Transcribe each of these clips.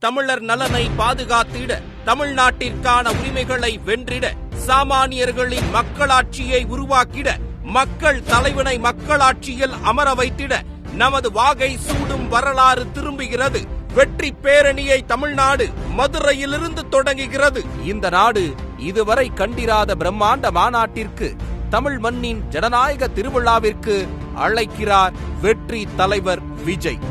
தமிழர் நலனை பாதுகாத்திட, தமிழ்நாட்டிற்கான உரிமைகளை வென்றிட, சாமானியர்களின் மக்களாட்சியை உருவாக்கிட, மக்கள் தலைவனை மக்களாட்சியில் அமர வைத்திட நமது வாகை சூடும் வரலாறு திரும்புகிறது. வெற்றி பேரணியை தமிழ்நாடு மதுரையிலிருந்து தொடங்குகிறது. இந்த நாடு இதுவரை கண்டிராத பிரம்மாண்ட மாநாட்டிற்கு, தமிழ் மண்ணின் ஜனநாயக திருவிழாவிற்கு அழைக்கிறார் வெற்றி தலைவர் விஜய்.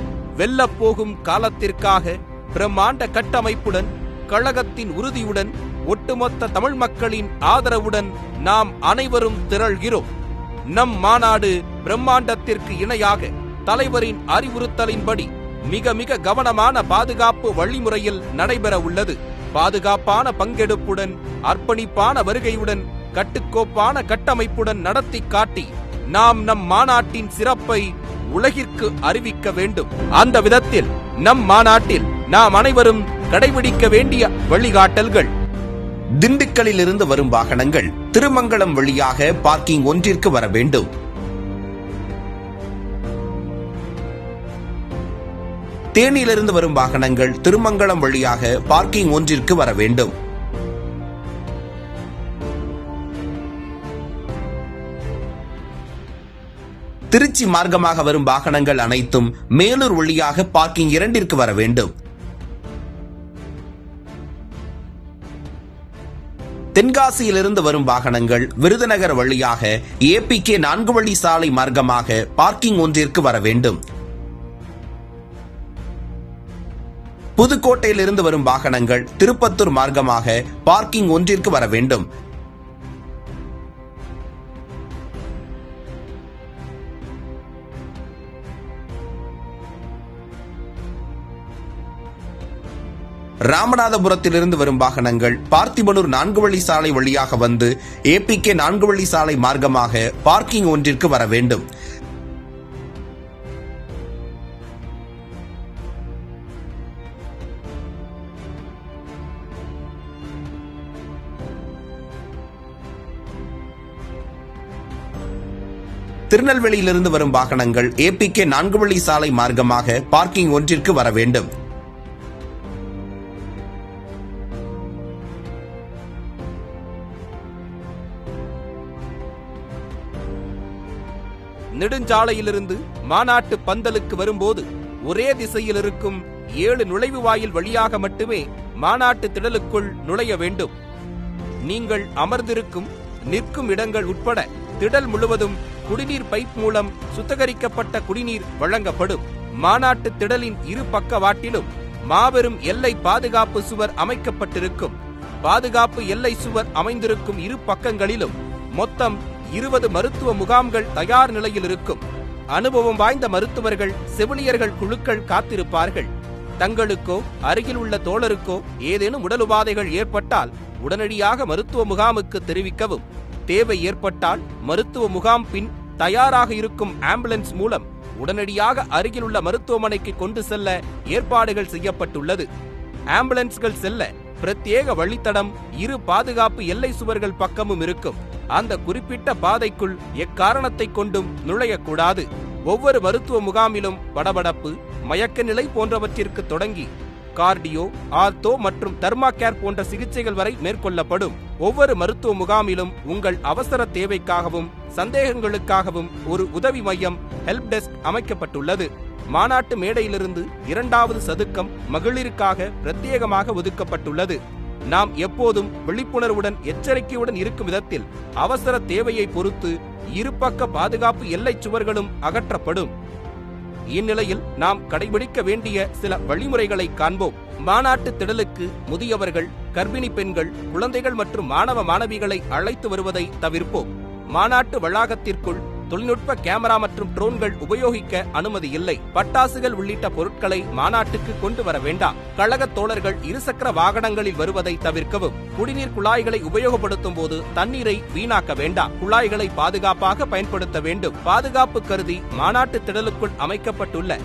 வெல்லப்போகும் காலத்திற்காக பிரம்மாண்ட கட்டமைப்புடன், கழகத்தின் உறுதியுடன், ஒட்டுமொத்த தமிழ் மக்களின் ஆதரவுடன் நாம் அனைவரும் திரள்கிறோம். நம் மாநாடு பிரம்மாண்டத்திற்கு இணையாக தலைவரின் அறிவுறுத்தலின்படி மிக மிக கவனமான பாதுகாப்பு வழிமுறையில் நடைபெற உள்ளது. பாதுகாப்பான பங்கெடுப்புடன், அர்ப்பணிப்பான வருகையுடன், கட்டுக்கோப்பான கட்டமைப்புடன் நடத்தி காட்டி நாம் நம் மாநாட்டின் சிறப்பை உலகிற்கு அறிவிக்க வேண்டும். அந்த விதத்தில் நம் மாநாட்டில் நாம் அனைவரும் கடைபிடிக்க வேண்டிய வழிகாட்டல்கள்: திண்டுக்கல்லில் இருந்து வரும் வாகனங்கள் திருமங்கலம் வழியாக பார்க்கிங் ஒன்றிற்கு வர வேண்டும். தேனியிலிருந்து வரும் வாகனங்கள் திருமங்கலம் வழியாக பார்க்கிங் ஒன்றிற்கு வர வேண்டும். திருச்சி மார்க்கமாக வரும் வாகனங்கள் அனைத்தும் மேலூர் வழியாக பார்க்கிங் 2ற்கு வர வேண்டும். தென்காசியிலிருந்து வரும் வாகனங்கள் விருதுநகர் வழியாக APK 4 வழி சாலை மார்க்கமாக பார்க்கிங் ஒன்றிற்கு வர வேண்டும். புதுக்கோட்டையிலிருந்து வரும் வாகனங்கள் திருப்பத்தூர் மார்க்கமாக பார்க்கிங் ஒன்றிற்கு வர வேண்டும். ராமநாதபுரத்திலிருந்து வரும் வாகனங்கள் பார்த்திபனூர் 4 வழி சாலை வழியாக வந்து APK 4 வழி சாலை மார்க்கமாக பார்க்கிங் ஒன்றிற்கு வர வேண்டும். திருநெல்வேலியிலிருந்து வரும் வாகனங்கள் APK 4 வழி சாலை மார்க்கமாக பார்க்கிங் ஒன்றிற்கு வர வேண்டும். நெடுஞ்சாலையிலிருந்து மாநாட்டு பந்தலுக்கு வரும்போது ஒரே திசையில் இருக்கும் 7 நுழைவு வாயில் வழியாக மட்டுமே மாநாட்டு திடலுக்குள் நுழைய வேண்டும். நீங்கள் அமர்ந்திருக்கும், நிற்கும் இடங்கள் உட்பட திடல் முழுவதும் குடிநீர் பைப் மூலம் சுத்திகரிக்கப்பட்ட குடிநீர் வழங்கப்படும். மாநாட்டு திடலின் இரு பக்கவாட்டிலும் மாபெரும் எல்லை பாதுகாப்பு சுவர் அமைக்கப்பட்டிருக்கும். பாதுகாப்பு எல்லை சுவர் அமைந்திருக்கும் இரு பக்கங்களிலும் மொத்தம் 20 மருத்துவ முகாம்கள் தயார் நிலையில் இருக்கும். அனுபவம் வாய்ந்த மருத்துவர்கள், செவிலியர்கள் குழுக்கள் காத்திருப்பார்கள். தங்களுக்கோ அருகில் உள்ள தோழருக்கோ ஏதேனும் உடல் உபாதைகள் ஏற்பட்டால் உடனடியாக மருத்துவ முகாமுக்கு தெரிவிக்கவும். தேவை ஏற்பட்டால் மருத்துவ முகாம் பின் தயாராக இருக்கும் ஆம்புலன்ஸ் மூலம் உடனடியாக அருகில் உள்ள மருத்துவமனைக்கு கொண்டு செல்ல ஏற்பாடுகள் செய்யப்பட்டுள்ளது. ஆம்புலன்ஸ்கள் செல்ல பிரத்யேக வழித்தடம் இரு பாதுகாப்பு எல்லை சுவர்கள் பக்கமும் இருக்கும். அந்த குறிப்பிட்ட பாதைக்குள் எக்காரணத்தை கொண்டும் நுழையக்கூடாது. ஒவ்வொரு மருத்துவ முகாமிலும் படபடப்பு, மயக்க நிலை போன்றவற்றிற்கு தொடங்கி கார்டியோ, ஆர்த்தோ மற்றும் தெர்மா கேர் போன்ற சிகிச்சைகள் வரை மேற்கொள்ளப்படும். ஒவ்வொரு மருத்துவ முகாமிலும் உங்கள் அவசர தேவைக்காகவும் சந்தேகங்களுக்காகவும் ஒரு உதவி மையம், ஹெல்ப் டெஸ்க் அமைக்கப்பட்டுள்ளது. மாநாட்டு மேடையிலிருந்து 2வது சதுக்கம் மகளிருக்காக பிரத்யேகமாக ஒதுக்கப்பட்டுள்ளது. நாம் எப்போதும் விழிப்புணர்வுடன், எச்சரிக்கையுடன் இருக்கும் விதத்தில் அவசர தேவையை பொறுத்து இருபக்க பாதுகாப்பு எல்லை சுவர்களும் அகற்றப்படும். இந்நிலையில் நாம் கடைபிடிக்க வேண்டிய சில வழிமுறைகளை காண்போம். மாநாட்டு திடலுக்கு முதியவர்கள், கர்ப்பிணி பெண்கள், குழந்தைகள் மற்றும் மாணவ மாணவிகளை அழைத்து வருவதை தவிர்ப்போம். மாநாட்டு வளாகத்திற்குள் தொழில்நுட்ப கேமரா மற்றும் ட்ரோன்கள் உபயோகிக்க அனுமதி இல்லை. பட்டாசுகள் உள்ளிட்ட பொருட்களை மாநாட்டுக்கு கொண்டு வர வேண்டாம். கழக தோழர்கள் இருசக்கர வாகனங்களில் வருவதை தவிர்க்கவும். குடிநீர் குழாய்களை உபயோகப்படுத்தும் போது தண்ணீரை வீணாக்க வேண்டாம். குழாய்களை பாதுகாப்பாக பயன்படுத்த வேண்டும். பாதுகாப்பு கருதி மாநாட்டு திடலுக்குள் அமைக்கப்பட்டுள்ள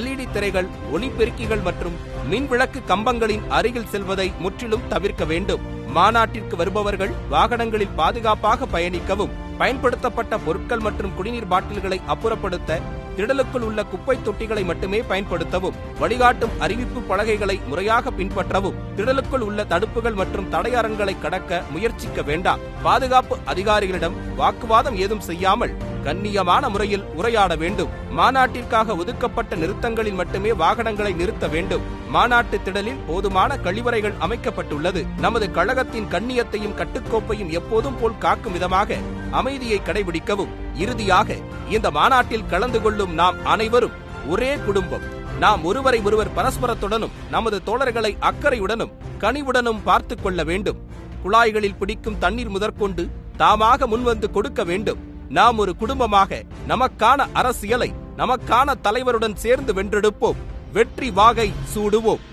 LED திரைகள், ஒளிபெருக்கிகள் மற்றும் மின்விளக்கு கம்பங்களின் அருகில் செல்வதை முற்றிலும் தவிர்க்க வேண்டும். மாநாட்டிற்கு வருபவர்கள் வாகனங்களில் பாதுகாப்பாக பயணிக்கவும். பயன்படுத்தப்பட்ட பொருட்கள் மற்றும் குடிநீர் பாட்டில்களை அப்புறப்படுத்த திடலுக்குள் உள்ள குப்பை தொட்டிகளை மட்டுமே பயன்படுத்தவும், வழிகாட்டும் அறிவிப்பு பலகைகளை முறையாக பின்பற்றவும், திடலுக்குள் உள்ள தடுப்புகள் மற்றும் தடையரங்களை கடக்க முயற்சிக்க வேண்டாம். பாதுகாப்பு அதிகாரிகளிடம் வாக்குவாதம் ஏதும் செய்யாமல் கண்ணியமான முறையில் உரையாட வேண்டும். மாநாட்டிற்காக ஒதுக்கப்பட்ட நிறுத்தங்களில் மட்டுமே வாகனங்களை நிறுத்த வேண்டும். மாநாட்டு திடலில் போதுமான கழிவறைகள் அமைக்கப்பட்டுள்ளது. நமது கழகத்தின் கண்ணியத்தையும் கட்டுக்கோப்பையும் எப்போதும் போல் காக்கும் விதமாக அமைதியை கடைபிடிக்கவும். இறுதியாக, இந்த மாநாட்டில் கலந்து கொள்ளும் நாம் அனைவரும் ஒரே குடும்பம். நாம் ஒருவரை ஒருவர் பரஸ்பரத்துடனும் நமது தோழர்களை அக்கறையுடனும் கனிவுடனும் பார்த்து கொள்ள வேண்டும். குழாய்களில் பிடிக்கும் தண்ணீர் முதற்கொண்டு தாமாக முன்வந்து கொடுக்க வேண்டும். நாம் ஒரு குடும்பமாக நமக்கான அரசியலை நமக்கான தலைவருடன் சேர்ந்து வென்றெடுப்போம். வெற்றி வாகை சூடுவோம்.